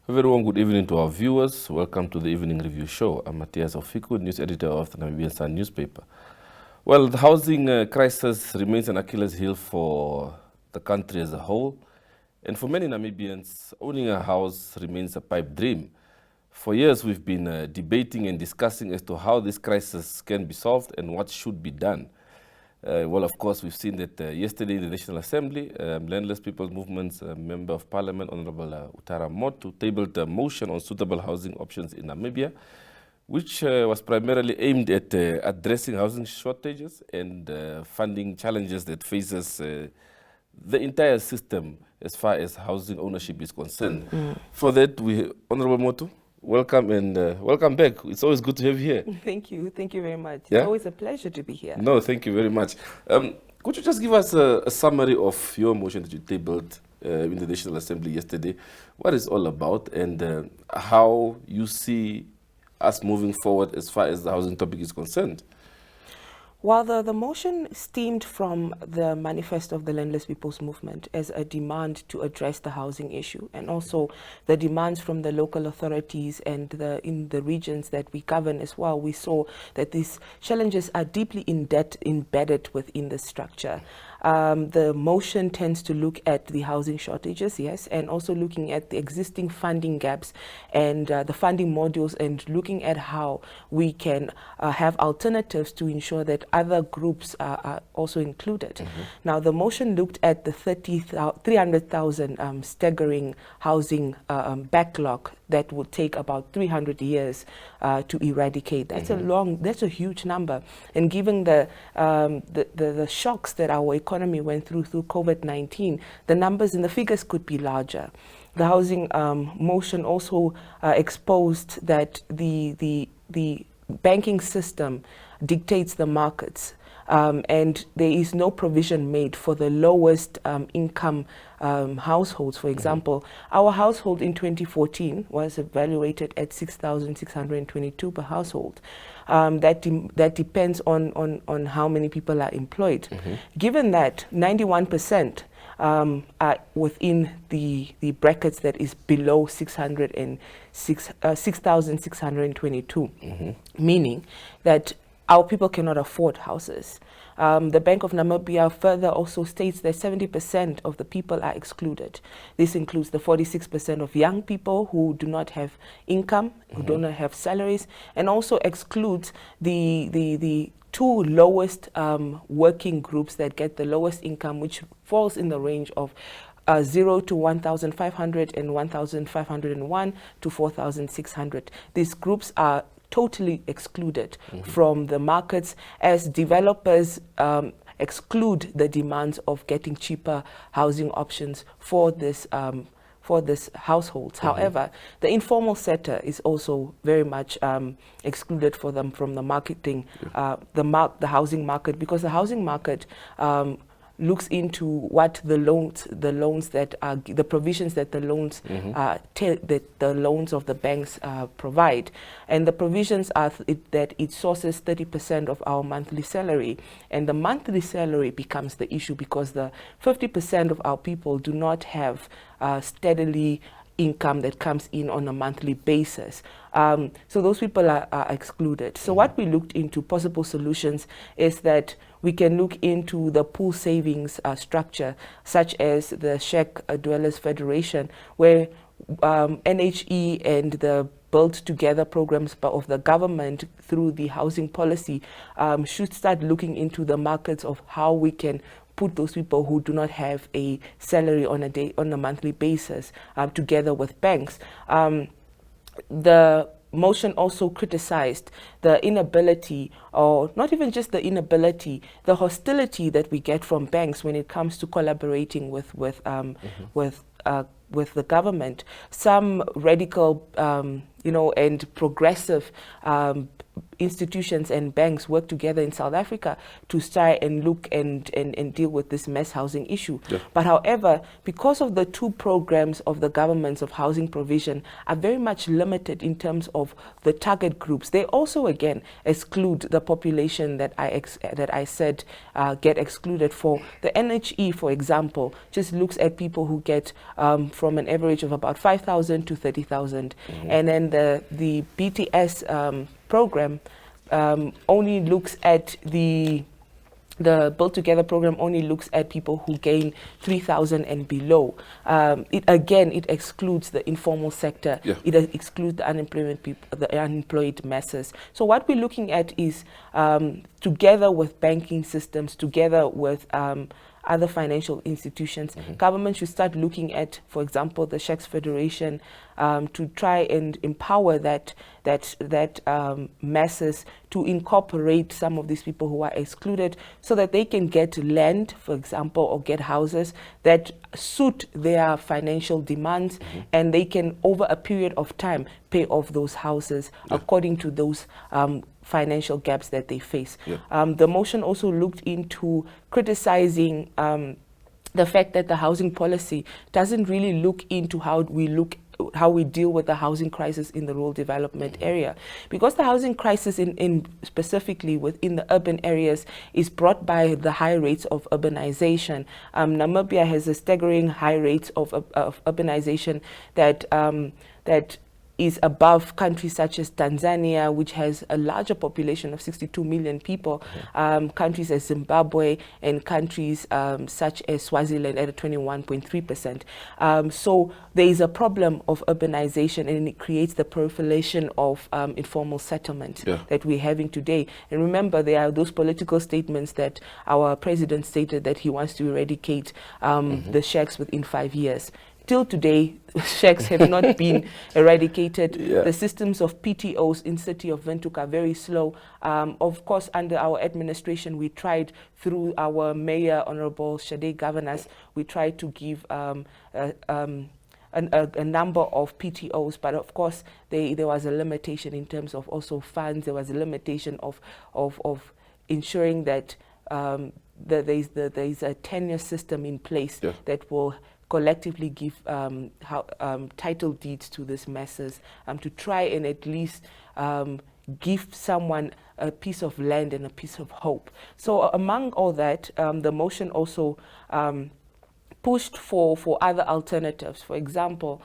A very warm good evening to our viewers. Welcome to the Evening Review Show. I'm Matthias Ofiku, news editor of the Namibian Sun newspaper. Well, the housing crisis remains an Achilles heel for the country as a whole. And for many Namibians, owning a house remains a pipe dream. For years, we've been debating and discussing as to how this crisis can be solved and what should be done. Well, of course, we've seen that yesterday in the National Assembly, Landless People's Movement's Member of Parliament, Honorable Utaara Mootu, tabled a motion on suitable housing options in Namibia, which was primarily aimed at addressing housing shortages and funding challenges that faces the entire system as far as housing ownership is concerned. For that, Honorable Mootu, welcome and welcome back. It's always good to have you here. Thank you very much. Yeah? It's always a pleasure to be here. No, thank you very much. Could you just give us a summary of your motion that you tabled in the National Assembly yesterday? What it's all about and how you see us moving forward as far as the housing topic is concerned? Well, the motion stemmed from the manifesto of the Landless People's Movement as a demand to address the housing issue, and also the demands from the local authorities and in the regions that we govern as well. We saw that these challenges are deeply embedded within the structure. The motion tends to look at the housing shortages, yes, and also looking at the existing funding gaps and the funding modules, and looking at how we can have alternatives to ensure that other groups are also included. Now, the motion looked at the 300,000 staggering housing backlog that would take about 300 years to eradicate. That's that's a huge number. And given the shocks that our economy went through COVID-19, the numbers and the figures could be larger. The housing motion also exposed that the banking system dictates the markets, and there is no provision made for the lowest income households. For example, our household in 2014 was evaluated at 6,622 per household. That depends on how many people are employed. Given that 91% are within the brackets that is below 6,622, meaning that our people cannot afford houses. The Bank of Namibia further also states that 70% of the people are excluded. This includes the 46% of young people who do not have income, who do not have salaries, and also excludes the two lowest working groups that get the lowest income, which falls in the range of 0 to 1,500 and 1,501 to 4,600. These groups are totally excluded from the markets, as developers exclude the demands of getting cheaper housing options for this households. However, the informal sector is also very much excluded for them from the marketing, the housing market, because the housing market looks into what the loans that are the provisions that the loans that the loans of the banks provide, and the provisions are that it sources 30% of our monthly salary, and the monthly salary becomes the issue because the 50% of our people do not have steadily income that comes in on a monthly basis. So those people are excluded. So what we looked into possible solutions is that we can look into the pool savings structure, such as the Shack Dwellers Federation, where NHE and the Build Together programs of the government through the housing policy should start looking into the markets of how we can put those people who do not have a salary on a monthly basis together with banks. The motion also criticized the inability, or not even just the inability, the hostility that we get from banks when it comes to collaborating with the government. Some radical and progressive institutions and banks work together in South Africa to try and look and deal with this mass housing issue. Yeah. But however, because of the two programs of the governments of housing provision are very much limited in terms of the target groups, they also again exclude the population that I said get excluded. For the NHE, for example, just looks at people who get from an average of about 5,000 to 30,000, and then the BTS program only looks at the Build Together program only looks at people who gain 3,000 and below. It excludes the informal sector. Yeah. It excludes the unemployed masses. So what we're looking at is together with banking systems, together with other financial institutions, government should start looking at, for example, the Shacks Federation, to try and empower that masses to incorporate some of these people who are excluded, so that they can get land, for example, or get houses that suit their financial demands, and they can, over a period of time, pay off those houses according to those financial gaps that they face. The motion also looked into criticizing the fact that the housing policy doesn't really look into how we deal with the housing crisis in the rural development area, because the housing crisis in specifically within the urban areas is brought by the high rates of urbanization. Namibia has a staggering high rates of urbanization that is above countries such as Tanzania, which has a larger population of 62 million people, countries as Zimbabwe, and countries such as Swaziland at a 21.3%. So there is a problem of urbanization, and it creates the proliferation of informal settlement that we're having today. And remember, there are those political statements that our president stated that he wants to eradicate the shacks within 5 years. Till today, shacks have not been eradicated. The systems of PTOs in city of Windhoek are very slow. Of course, under our administration, we tried through our mayor, Honorable Shade Governors, we tried to give a number of PTOs, but of course, there was a limitation in terms of also funds. There was a limitation of ensuring that there is a tenure system in place that will collectively give title deeds to these masses, to try and at least give someone a piece of land and a piece of hope. So among all that, the motion also pushed for other alternatives. For example,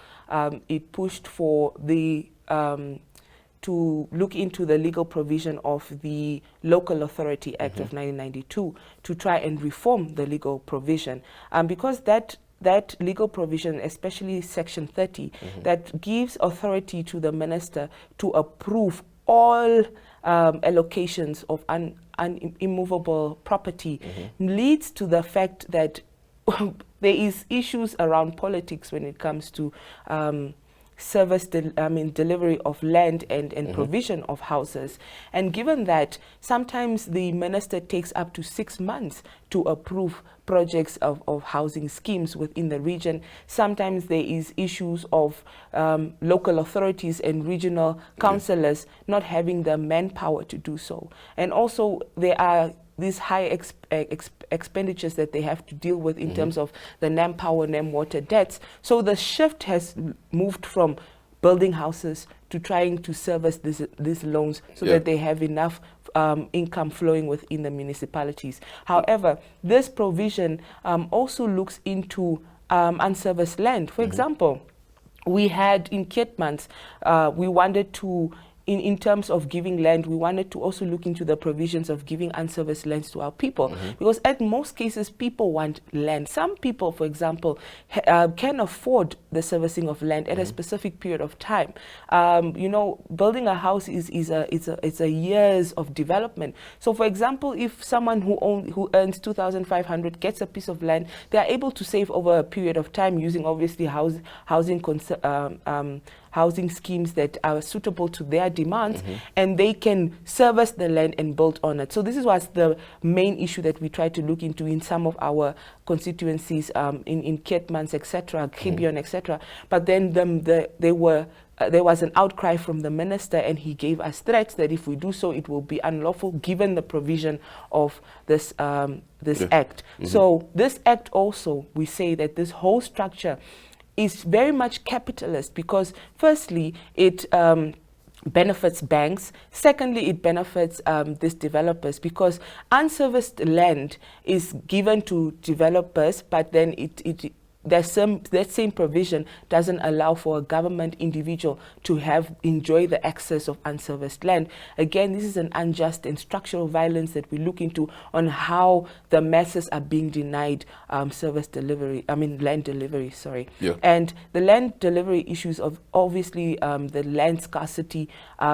it pushed for the to look into the legal provision of the Local Authority Act of 1992 to try and reform the legal provision, because that legal provision, especially Section 30, that gives authority to the minister to approve all allocations of immovable property, leads to the fact that there is issues around politics when it comes to delivery of land and provision of houses. And given that sometimes the minister takes up to 6 months to approve projects of housing schemes within the region, sometimes there is issues of local authorities and regional councillors not having the manpower to do so. And also there are these high expenditures that they have to deal with in terms of the NAM power, NAM water debts. So the shift has moved from building houses to trying to service these loans so that they have enough income flowing within the municipalities. However, this provision also looks into unserviced land. For example, we had in Keetmans, we wanted to, in terms of giving land, we wanted to also look into the provisions of giving unserviced lands to our people, because at most cases people want land. Some people, for example, can afford the servicing of land at a specific period of time. You know, building a house is a years of development. So, for example, if someone who earns 2,500 gets a piece of land, they are able to save over a period of time using obviously housing housing schemes that are suitable to their demands, and they can service the land and build on it. So this was the main issue that we try to look into in some of our constituencies, in Keetmans, etc., Gibeon, etc. But then there was an outcry from the minister, and he gave us threats that if we do so, it will be unlawful given the provision of this act. So this act also, we say that this whole structure is very much capitalist, because firstly, it benefits banks. Secondly, it benefits these developers, because unserviced land is given to developers, but then that same provision doesn't allow for a government individual to enjoy the access of unserviced land. Again, this is an unjust and structural violence that we look into on how the masses are being denied land delivery, sorry. Yeah. And the land delivery issues of obviously the land scarcity,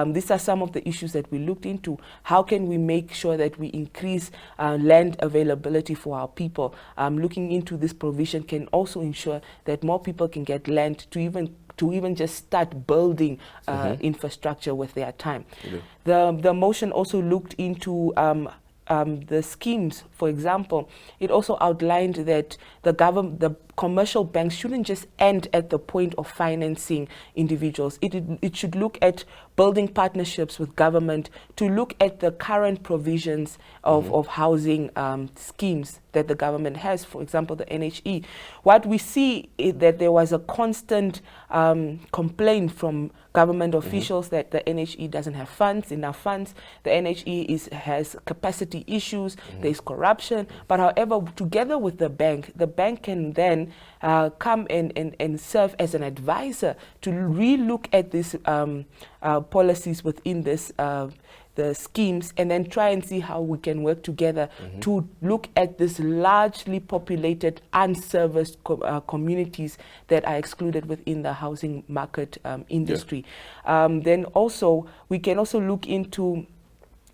these are some of the issues that we looked into. How can we make sure that we increase land availability for our people? Looking into this provision can also ensure that more people can get land to even just start building infrastructure with their time. The motion also looked into the schemes. For example, it also outlined that the commercial banks shouldn't just end at the point of financing individuals. It should look at building partnerships with government to look at the current provisions of housing schemes that the government has, for example, the NHE. What we see is that there was a constant complaint from government officials that the NHE doesn't have enough funds. The NHE has capacity issues, there's corruption. But however, together with the bank can then come and serve as an advisor to relook at these policies within this the schemes, and then try and see how we can work together to look at this largely populated, unserviced communities that are excluded within the housing market industry. Then also, we can also look into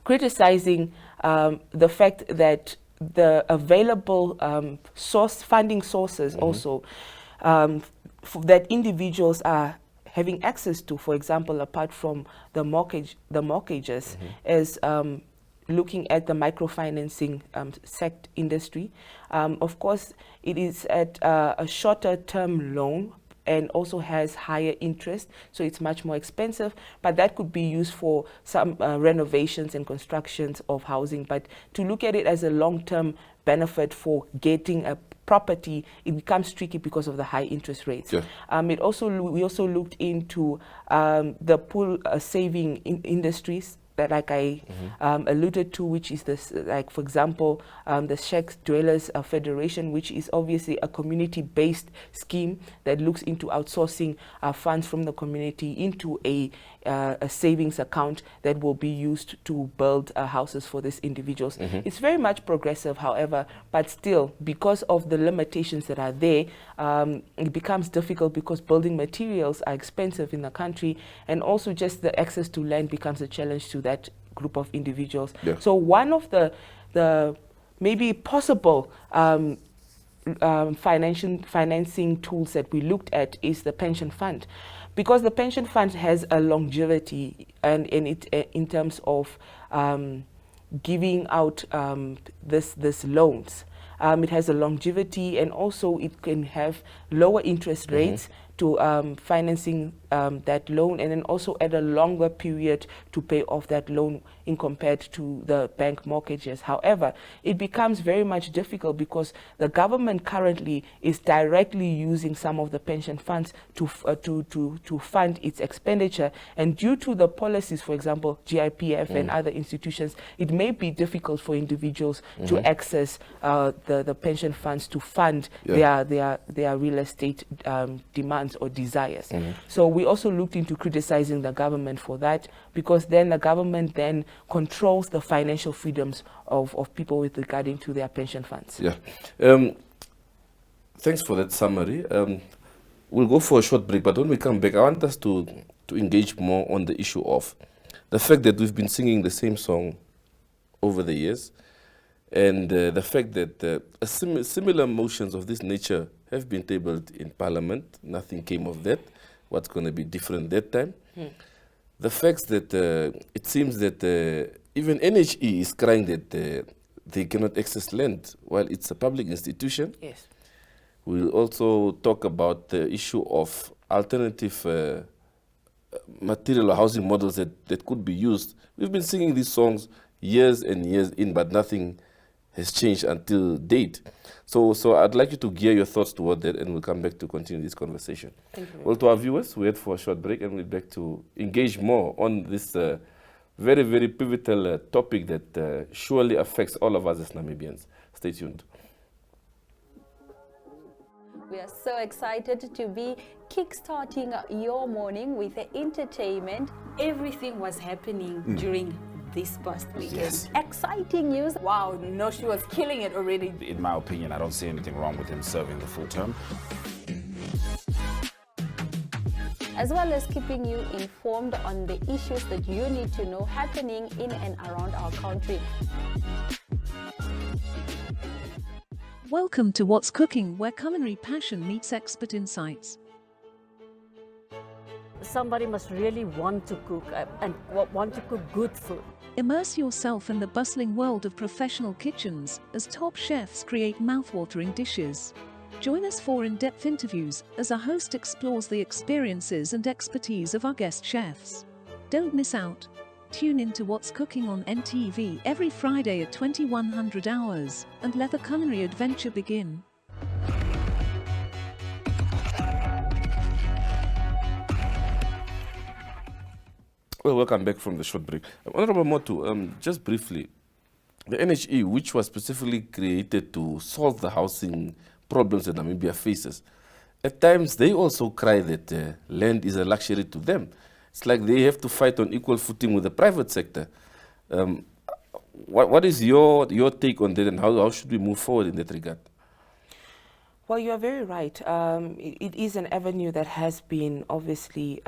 criticizing the fact that the available funding sources also that individuals are having access to, for example, apart from the mortgages, is looking at the microfinancing industry. Of course, it is at a shorter term loan and also has higher interest, so it's much more expensive, but that could be used for some renovations and constructions of housing. But to look at it as a long-term benefit for getting a property, it becomes tricky because of the high interest rates. We also looked into the pool saving industries that, like I alluded to, which is this, like for example, the Sheikhs Dwellers Federation, which is obviously a community-based scheme that looks into outsourcing funds from the community into a savings account that will be used to build houses for these individuals. It's very much progressive, however, but still, because of the limitations that are there, it becomes difficult because building materials are expensive in the country, and also just the access to land becomes a challenge to that group of individuals. So one of the maybe possible financing tools that we looked at is the pension fund, because the pension fund has a longevity and in terms of giving out this loans. It has a longevity, and also it can have lower interest rates to financing that loan, and then also at a longer period to pay off that loan in compared to the bank mortgages. However, it becomes very much difficult because the government currently is directly using some of the pension funds to fund its expenditure, and due to the policies, for example, GIPF and other institutions, it may be difficult for individuals to access the pension funds to fund their real estate demands or desires. So we also looked into criticizing the government for that, because then the government then controls the financial freedoms of people with regarding to their pension funds. Thanks for that summary. We'll go for a short break, but when we come back, I want us to engage more on the issue of the fact that we've been singing the same song over the years, and the fact that similar motions of this nature have been tabled in Parliament. Nothing came of that. what's going to be different that time. The fact that it seems that even NHE is crying that they cannot access land while it's a public institution. Yes. We'll also talk about the issue of alternative material or housing models that could be used. We've been singing these songs years and years in, but nothing has changed until date. So I'd like you to gear your thoughts toward that, and we'll come back to continue this conversation. Thank you. Well, to our viewers, we head for a short break, and we'll be back to engage more on this very, very pivotal topic that surely affects all of us as Namibians. Stay tuned. We are so excited to be kickstarting your morning with entertainment. Everything was happening during this past weekend. Yes. Exciting news. Wow, no, she was killing it already. In my opinion, I don't see anything wrong with him serving the full term. As well as keeping you informed on the issues that you need to know happening in and around our country. Welcome to What's Cooking, where culinary passion meets expert insights. Somebody must really want to cook and want to cook good food. Immerse yourself in the bustling world of professional kitchens as top chefs create mouthwatering dishes. Join us for in-depth interviews as our host explores the experiences and expertise of our guest chefs. Don't miss out. Tune in to What's Cooking on NTV every Friday at 2100 hours and let the culinary adventure begin. Well, welcome back from the short break. Honorable Mootu, just briefly, the NHE, which was specifically created to solve the housing problems that Namibia faces, at times they also cry that land is a luxury to them. It's like they have to fight on equal footing with the private sector. What is your take on that, and how should we move forward in that regard? Well, you are very right. It is an avenue that has been obviously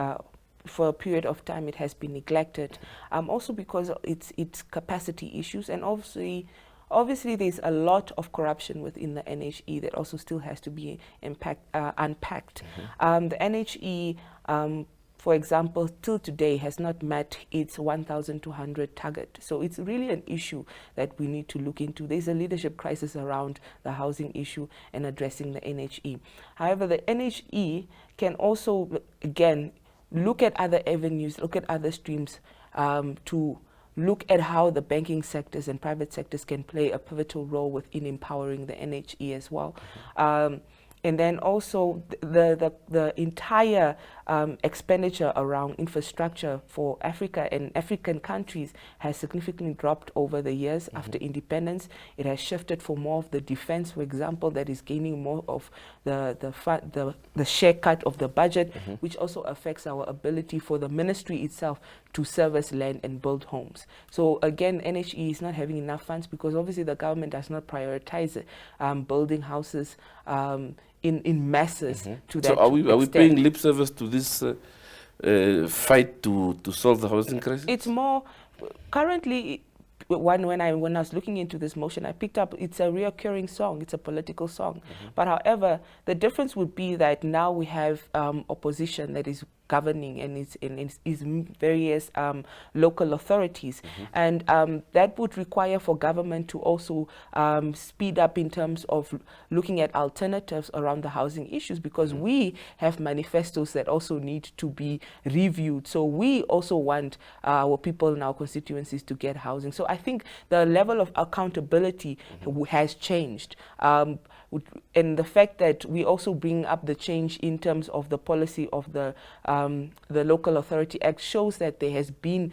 for a period of time it has been neglected, also because it's capacity issues, and obviously there's a lot of corruption within the NHE that also still has to be unpacked. The NHE, for example, till today has not met its 1,200 target. So it's really an issue that we need to look into. There's a leadership crisis around the housing issue and addressing the NHE. However, the NHE can also, again, look at other avenues, look at other streams to look at how the banking sectors and private sectors can play a pivotal role within empowering the NHE as well. And then also the entire expenditure around infrastructure for Africa and African countries has significantly dropped over the years after independence. It has shifted for more of the defense, for example, that is gaining more of the share cut of the budget, which also affects our ability for the ministry itself to service land and build homes. So again, NHE is not having enough funds because obviously the government does not prioritize building houses in masses to that. So are we paying lip service to this fight to solve the housing crisis? It's more currently. When I was looking into this motion, I picked up it's a reoccurring song. It's a political song, but however, the difference would be that now we have opposition that is governing and is various local authorities, and that would require for government to also speed up in terms of looking at alternatives around the housing issues, because we have manifestos that also need to be reviewed. So we also want our people in our constituencies to get housing. So I think the level of accountability has changed. And the fact that we also bring up the change in terms of the policy of the Local Authority Act shows that there has been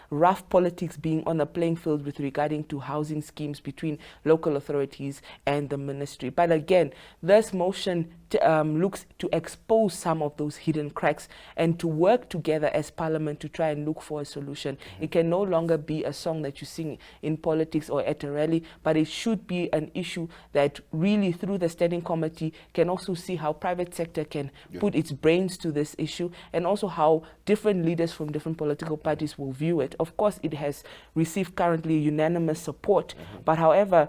rough politics being on the playing field with regarding to housing schemes between local authorities and the ministry. But again, this motion looks to expose some of those hidden cracks and to work together as Parliament to try and look for a solution. It can no longer be a song that you sing in politics or at a rally, but it should be an issue that really through the standing committee can also see how private sector can put its brains to this issue, and also how different leaders from different political parties will view it. Of course, it has received currently unanimous support, but however,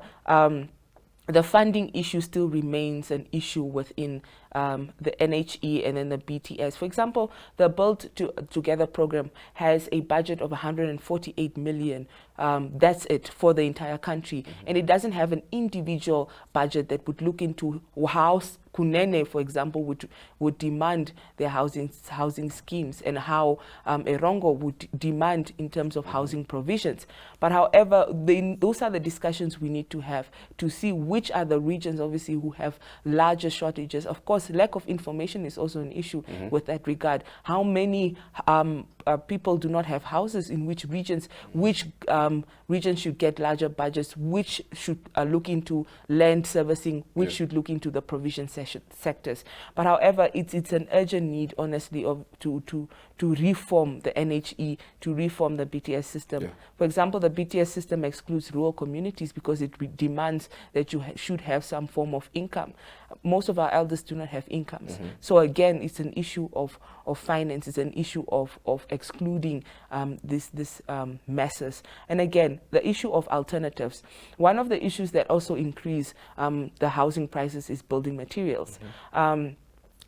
the funding issue still remains an issue within the NHE and then the BTS. For example, the Build Together program has a budget of 148 million. That's it for the entire country. And it doesn't have an individual budget that would look into how Kunene, for example, would demand their housing schemes, and how Erongo would demand in terms of housing provisions. But however, those are the discussions we need to have to see which are the regions, obviously, who have larger shortages. Of course, lack of information is also an issue with that regard. How many people do not have houses, in which regions, regions should get larger budgets, which should look into land servicing, which should look into the provision sectors. But however, it's an urgent need, honestly, to reform the NHE, to reform the BTS system. For example, the BTS system excludes rural communities because it demands that you should have some form of income. Most of our elders do not have incomes. So again, it's an issue of finance. It's an issue of excluding this masses. And again, the issue of alternatives. One of the issues that also increase the housing prices is building materials.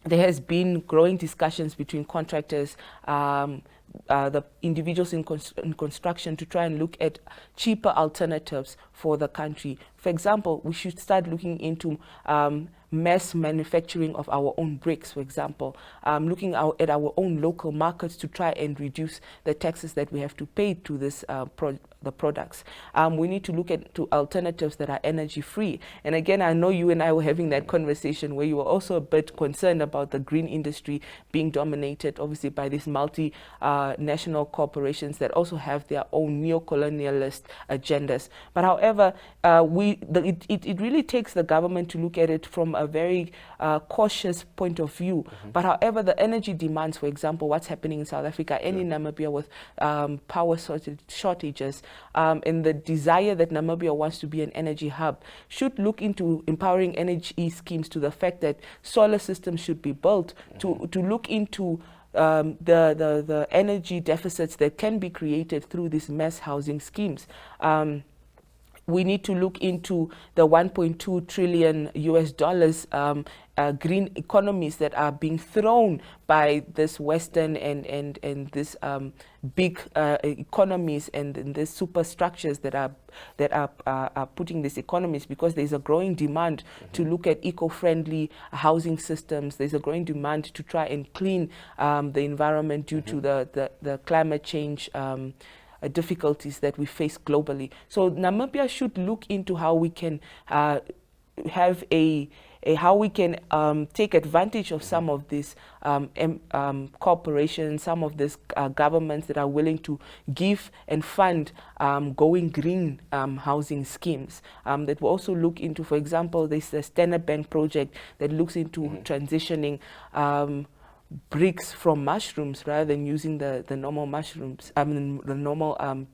There has been growing discussions between contractors, the individuals in construction, to try and look at cheaper alternatives for the country. For example, we should start looking into mass manufacturing of our own bricks, for example, looking at our own local markets to try and reduce the taxes that we have to pay to this the products. We need to look at alternatives that are energy free. And again, I know you and I were having that conversation where you were also a bit concerned about the green industry being dominated, obviously, by these multinational corporations that also have their own neo-colonialist agendas. But however, it really takes the government to look at it from a very cautious point of view. But however, the energy demands, for example, what's happening in South Africa and in Namibia with power shortages, and the desire that Namibia wants to be an energy hub, should look into empowering energy schemes, to the fact that solar systems should be built, to look into the energy deficits that can be created through these mass housing schemes. We need to look into the 1.2 trillion US dollars green economies that are being thrown by this Western and this big economies and these superstructures that are putting these economies, because there's a growing demand to look at eco-friendly housing systems. There's a growing demand to try and clean the environment due to the climate change difficulties that we face globally. So Namibia should look into how we can have how we can take advantage of some of these corporations, some of these governments that are willing to give and fund going green housing schemes. That will also look into, for example, this Standard Bank project that looks into transitioning bricks from mushrooms rather than using the normal mushrooms, the normal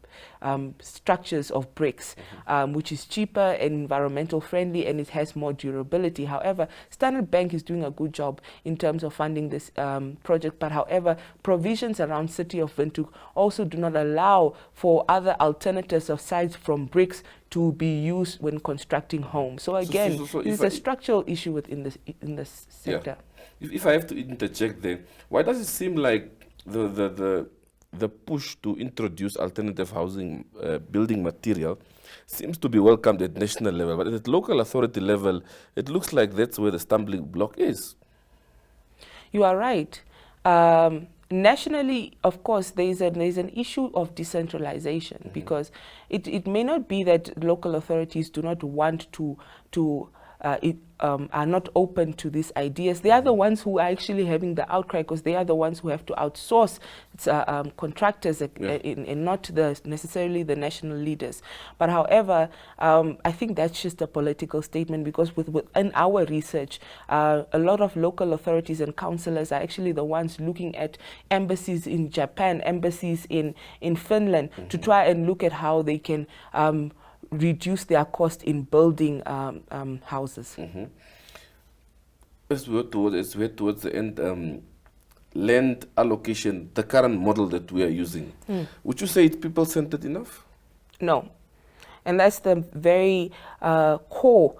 structures of bricks, which is cheaper and environmental friendly, and it has more durability. However, Standard Bank is doing a good job in terms of funding this project, but however, provisions around City of Windhoek also do not allow for other alternatives aside from bricks to be used when constructing homes. So again, it's a structural issue within this sector. Yeah. If I have to interject there, why does it seem like the push to introduce alternative housing building material seems to be welcomed at national level, but at the local authority level, it looks like that's where the stumbling block is? You are right. Nationally, of course, there's an issue of decentralization, because it may not be that local authorities do not want are not open to these ideas. They are the ones who are actually having the outcry, because they are the ones who have to outsource contractors and not necessarily the national leaders. But however, I think that's just a political statement, because within our research, a lot of local authorities and councillors are actually the ones looking at embassies in Japan, embassies in Finland, to try and look at how they can reduce their cost in building houses. As we're towards the end, land allocation, the current model that we are using, would you say it's people-centered enough? No. And that's the very core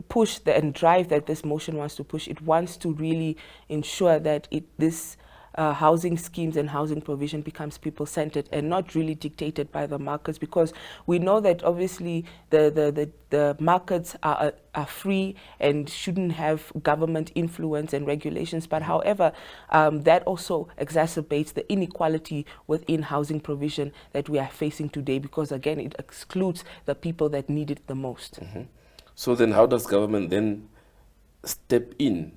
push and drive that this motion wants to push. It wants to really ensure that this housing schemes and housing provision becomes people-centered and not really dictated by the markets, because we know that obviously the markets are free and shouldn't have government influence and regulations. But however, that also exacerbates the inequality within housing provision that we are facing today, because again, it excludes the people that need it the most. So then how does government then step in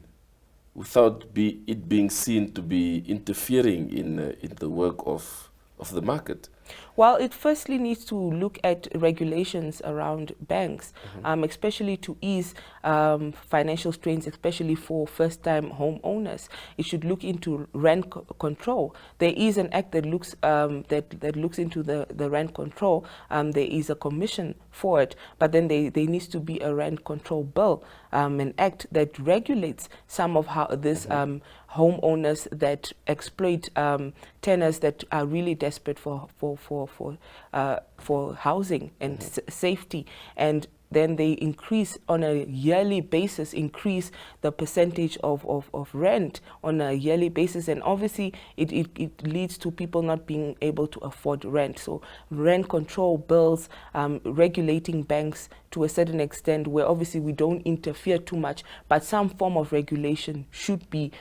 without it being seen to be interfering in the work of the market? Well, it firstly needs to look at regulations around banks, especially to ease financial strains, especially for first-time homeowners. It should look into rent control. There is an act that looks that looks into the rent control. There is a commission for it, but then there needs to be a rent control bill, an act that regulates some of how this homeowners that exploit tenants that are really desperate for housing and safety, and then they increase on a yearly basis, increase the percentage of rent on a yearly basis, and obviously it leads to people not being able to afford rent. So rent control bills, regulating banks to a certain extent, where obviously we don't interfere too much, but some form of regulation should be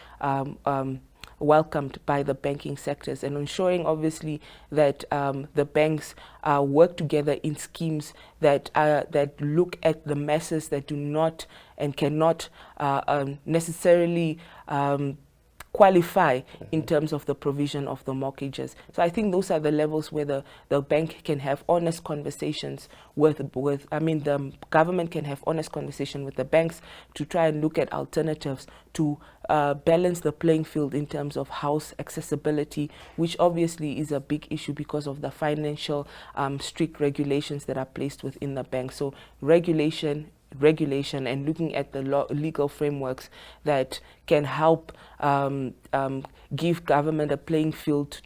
welcomed by the banking sectors, and ensuring obviously that the banks work together in schemes that look at the masses that do not and cannot necessarily qualify in terms of the provision of the mortgages. So I think those are the levels where the bank can have honest conversations the government can have honest conversation with the banks to try and look at alternatives to balance the playing field in terms of house accessibility, which obviously is a big issue because of the financial strict regulations that are placed within the bank. So regulation and looking at the legal frameworks that can help give government a playing field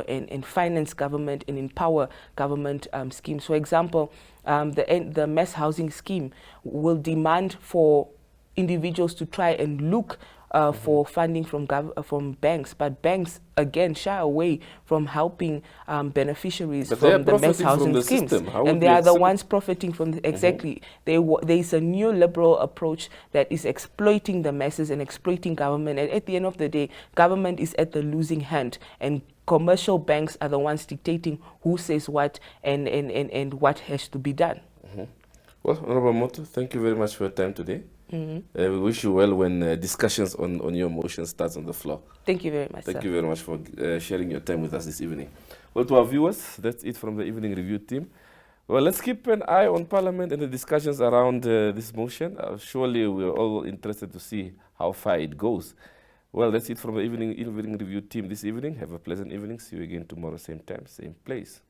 and finance government and empower government schemes. For example, the mass housing scheme will demand for individuals to try and look for funding from banks, but banks again shy away from helping beneficiaries from the mass housing schemes, and they are the ones profiting from exactly. There is a neoliberal approach that is exploiting the masses and exploiting government, and at the end of the day, government is at the losing hand, and commercial banks are the ones dictating who says what and what has to be done. Well, Honorable Mootu, thank you very much for your time today. We wish you well when discussions on your motion starts on the floor. Thank you very much, Thank you very much for sharing your time with us this evening. Well, to our viewers, that's it from the Evening Review team. Well, let's keep an eye on Parliament and the discussions around this motion. Surely we're all interested to see how far it goes. Well, that's it from the Evening Review team this evening. Have a pleasant evening. See you again tomorrow, same time, same place.